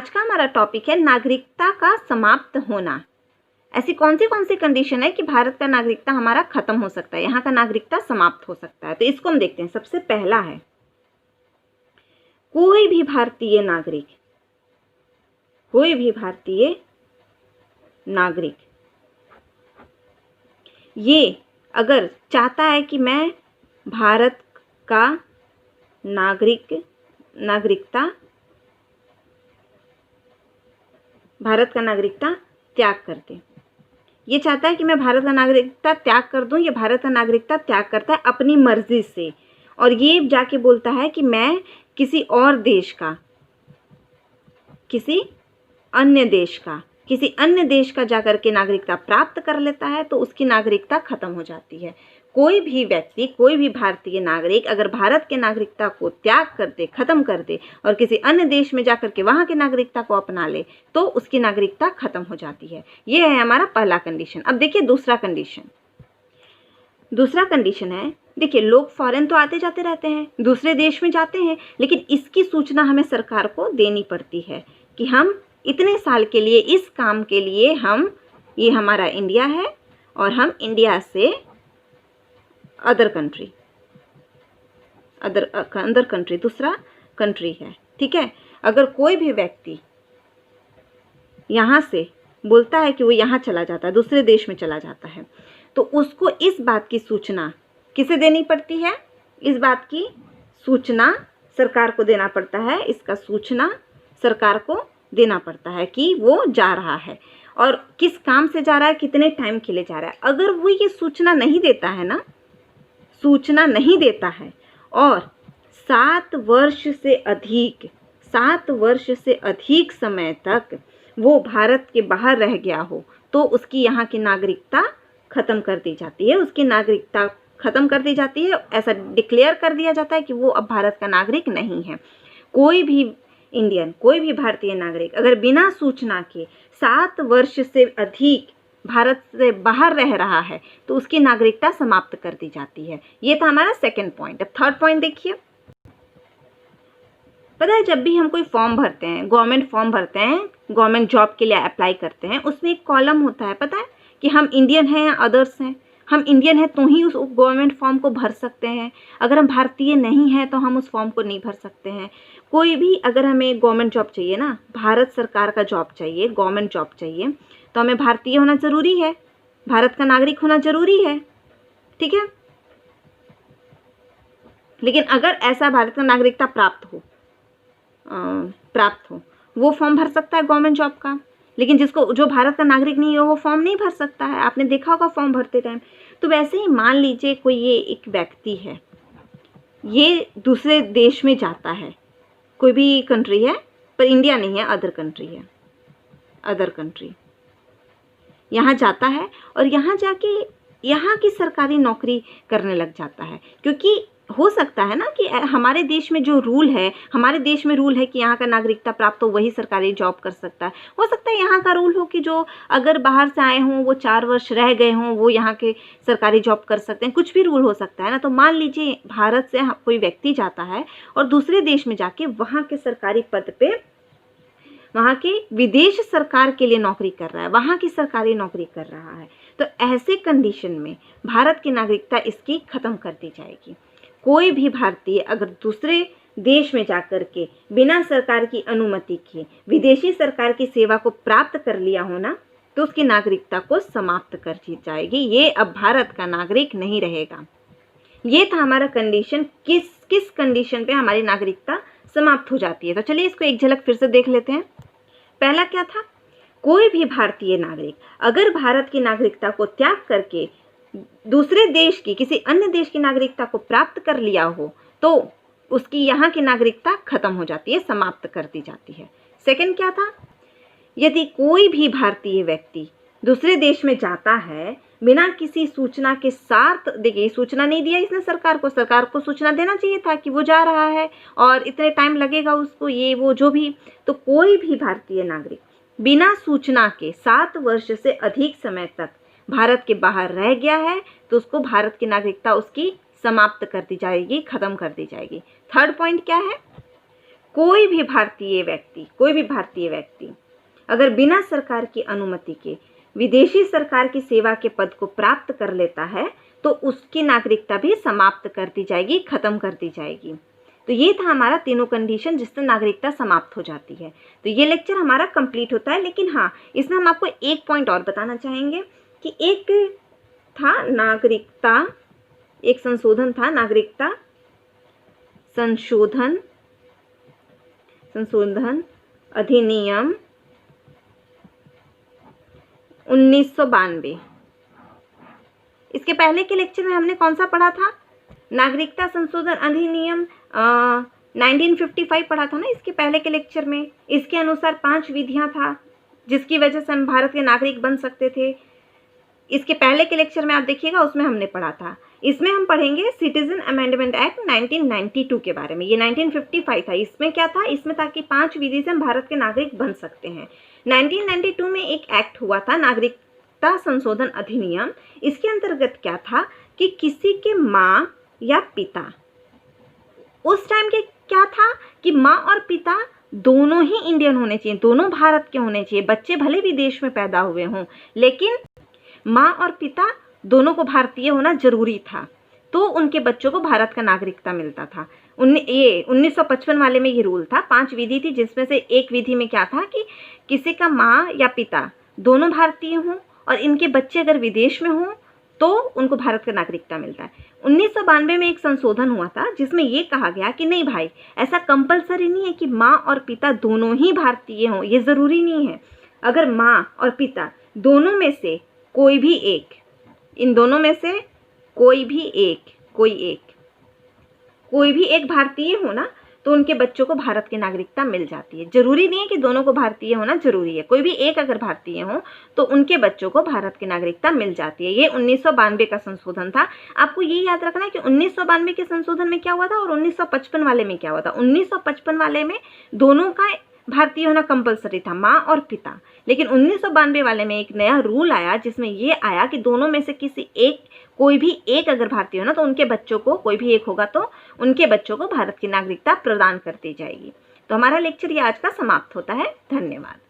आज का हमारा टॉपिक है नागरिकता का समाप्त होना। ऐसी कौन सी कंडीशन है कि भारत का नागरिकता हमारा खत्म हो सकता है, यहाँ का नागरिकता समाप्त हो सकता है। तो इसको हम देखते हैं। सबसे पहला है, कोई भी भारतीय नागरिक ये अगर चाहता है कि मैं भारत का नागरिकता त्याग कर दे, ये चाहता है कि मैं भारत का नागरिकता त्याग कर दूं, ये भारत का नागरिकता त्याग करता है अपनी मर्जी से, और ये जाके बोलता है कि मैं किसी अन्य देश का जाकर के नागरिकता प्राप्त कर लेता है, तो उसकी नागरिकता खत्म हो जाती है। कोई भी व्यक्ति, कोई भी भारतीय नागरिक अगर भारत के नागरिकता को त्याग कर दे, खत्म कर दे और किसी अन्य देश में जाकर के वहाँ की नागरिकता को अपना ले, तो उसकी नागरिकता खत्म हो जाती है। ये है हमारा पहला कंडीशन। अब देखिए दूसरा कंडीशन है, देखिए लोग फॉरेन तो आते जाते रहते हैं, दूसरे देश में जाते हैं, लेकिन इसकी सूचना हमें सरकार को देनी पड़ती है कि हम इतने साल के लिए इस काम के लिए ये हमारा इंडिया है और हम इंडिया से अदर कंट्री दूसरा कंट्री है, ठीक है। अगर कोई भी व्यक्ति यहाँ से बोलता है कि वो यहाँ चला जाता है, दूसरे देश में चला जाता है, तो उसको इस बात की सूचना किसे देनी पड़ती है? इस बात की सूचना सरकार को देना पड़ता है। इसका सूचना सरकार को देना पड़ता है कि वो जा रहा है और किस काम से जा रहा है, कितने टाइम के लिए जा रहा है। अगर वो ये सूचना नहीं देता है और 7 वर्ष से अधिक समय तक वो भारत के बाहर रह गया हो, तो उसकी यहाँ की नागरिकता खत्म कर दी जाती है। ऐसा डिक्लेयर कर दिया जाता है कि वो अब भारत का नागरिक नहीं है। कोई भी भारतीय नागरिक अगर बिना सूचना के 7 वर्ष से अधिक भारत से बाहर रह रहा है, तो उसकी नागरिकता समाप्त कर दी जाती है। ये था हमारा सेकंड पॉइंट। अब थर्ड पॉइंट देखिए। पता है, जब भी हम कोई फॉर्म भरते हैं, गवर्नमेंट जॉब के लिए अप्लाई करते हैं, उसमें एक कॉलम होता है, पता है, कि हम इंडियन हैं या अदर्स हैं। हम इंडियन हैं तो ही उस गवर्नमेंट फॉर्म को भर सकते हैं। अगर हम भारतीय नहीं हैं तो हम उस फॉर्म को नहीं भर सकते हैं। कोई भी अगर हमें गवर्नमेंट जॉब चाहिए ना, भारत सरकार का जॉब चाहिए, गवर्नमेंट जॉब चाहिए, तो हमें भारतीय होना ज़रूरी है, भारत का नागरिक होना ज़रूरी है, ठीक है। लेकिन अगर ऐसा भारत का नागरिकता प्राप्त हो, वो फॉर्म भर सकता है गवर्नमेंट जॉब का। लेकिन जो भारत का नागरिक नहीं है, वो फॉर्म नहीं भर सकता है। आपने देखा होगा फॉर्म भरते टाइम। तो वैसे ही मान लीजिए कोई ये एक व्यक्ति है, ये दूसरे देश में जाता है, कोई भी कंट्री है पर इंडिया नहीं है, अदर कंट्री यहाँ जाता है और यहाँ जाके यहाँ की सरकारी नौकरी करने लग जाता है। क्योंकि हो सकता है ना कि हमारे देश में रूल है कि यहाँ का नागरिकता प्राप्त हो वही सरकारी जॉब कर सकता है। हो सकता है यहाँ का रूल हो कि जो अगर बाहर से आए हों, वो 4 वर्ष रह गए हों, वो यहाँ के सरकारी जॉब कर सकते हैं। कुछ भी रूल हो सकता है ना। तो मान लीजिए भारत से कोई व्यक्ति जाता है और दूसरे देश में जाके वहाँ के सरकारी पद पे, वहाँ के विदेश सरकार के लिए नौकरी कर रहा है, वहाँ की सरकारी नौकरी कर रहा है, तो ऐसे कंडीशन में भारत की नागरिकता इसकी खत्म कर दी जाएगी। कोई भी भारतीय अगर दूसरे देश में जाकर के बिना सरकार की अनुमति के विदेशी सरकार की सेवा को प्राप्त कर लिया हो ना, तो उसकी नागरिकता को समाप्त कर दी जाएगी। ये अब भारत का नागरिक नहीं रहेगा। ये था हमारा कंडीशन, किस कंडीशन पे हमारी नागरिकता समाप्त हो जाती है। तो चलिए इसको एक झलक फिर से देख लेते हैं। पहला क्या था? कोई भी भारतीय नागरिक अगर भारत की नागरिकता को त्याग करके दूसरे देश की, किसी अन्य देश की नागरिकता को प्राप्त कर लिया हो, तो उसकी यहाँ की नागरिकता खत्म हो जाती है, समाप्त कर दी जाती है। सेकंड क्या था? यदि कोई भी भारतीय व्यक्ति दूसरे देश में जाता है बिना किसी सूचना के साथ, देखिए सूचना नहीं दिया इसने सरकार को सूचना देना चाहिए था कि वो जा रहा है और इतने टाइम लगेगा उसको, ये वो जो भी। तो कोई भी भारतीय नागरिक बिना सूचना के 7 वर्ष से अधिक समय तक भारत के बाहर रह गया है, तो उसको भारत की नागरिकता उसकी समाप्त कर दी जाएगी, खत्म कर दी जाएगी। थर्ड पॉइंट क्या है? कोई भी भारतीय व्यक्ति अगर बिना सरकार की अनुमति के विदेशी सरकार की सेवा के पद को प्राप्त कर लेता है तो उसकी नागरिकता भी समाप्त कर दी जाएगी, खत्म कर दी जाएगी। तो ये था हमारा तीनों कंडीशन जिससे नागरिकता समाप्त हो जाती है। तो ये लेक्चर हमारा कंप्लीट होता है। लेकिन हाँ, इसमें हम आपको एक पॉइंट और बताना चाहेंगे कि एक था नागरिकता, एक संशोधन था नागरिकता संशोधन अधिनियम 1992। इसके पहले के लेक्चर में हमने कौन सा पढ़ा था? नागरिकता संशोधन अधिनियम 1955 पढ़ा था ना इसके पहले के लेक्चर में। इसके अनुसार 5 विधियां था जिसकी वजह से हम भारत के नागरिक बन सकते थे। इसके पहले के लेक्चर में आप देखिएगा, उसमें हमने पढ़ा था। इसमें हम पढ़ेंगे सिटीजन अमेंडमेंट एक्ट 1992 के बारे में। ये 1955 था। इसमें क्या था? इसमें था कि 5 विधि से हम भारत के नागरिक बन सकते हैं। 1992 में एक एक्ट हुआ था नागरिकता संशोधन अधिनियम। इसके अंतर्गत क्या था कि किसी के माँ या पिता, उस टाइम के क्या था कि माँ और पिता दोनों ही इंडियन होने चाहिए, दोनों भारत के होने चाहिए। बच्चे भले विदेश में पैदा हुए हों लेकिन माँ और पिता दोनों को भारतीय होना जरूरी था, तो उनके बच्चों को भारत का नागरिकता मिलता था। 1955 वाले में ये रूल था। 5 विधि थी जिसमें से एक विधि में क्या था कि किसी का माँ या पिता दोनों भारतीय हों और इनके बच्चे अगर विदेश में हों तो उनको भारत का नागरिकता मिलता है। 1992 में एक संशोधन हुआ था जिसमें ये कहा गया कि नहीं भाई, ऐसा कंपलसरी नहीं है कि माँ और पिता दोनों ही भारतीय हों, ये ज़रूरी नहीं है। अगर माँ और पिता दोनों में से कोई भी एक, इन दोनों में से कोई भी एक भारतीय हो ना, तो उनके बच्चों को भारत की नागरिकता मिल जाती है। जरूरी नहीं है कि दोनों को भारतीय होना जरूरी है, कोई भी एक अगर भारतीय हो तो उनके बच्चों को भारत की नागरिकता मिल जाती है। ये 1992 का संशोधन था। आपको ये याद रखना है कि 1992 के संशोधन में क्या हुआ था और 1955 वाले में क्या हुआ था। 1955 वाले में दोनों का भारतीय होना कंपलसरी था, माँ और पिता। लेकिन 1992 वाले में एक नया रूल आया जिसमें ये आया कि दोनों में से किसी एक, कोई भी एक अगर भारतीय हो ना, तो उनके बच्चों को, कोई भी एक होगा तो उनके बच्चों को भारत की नागरिकता प्रदान कर दी जाएगी। तो हमारा लेक्चर ये आज का समाप्त होता है। धन्यवाद।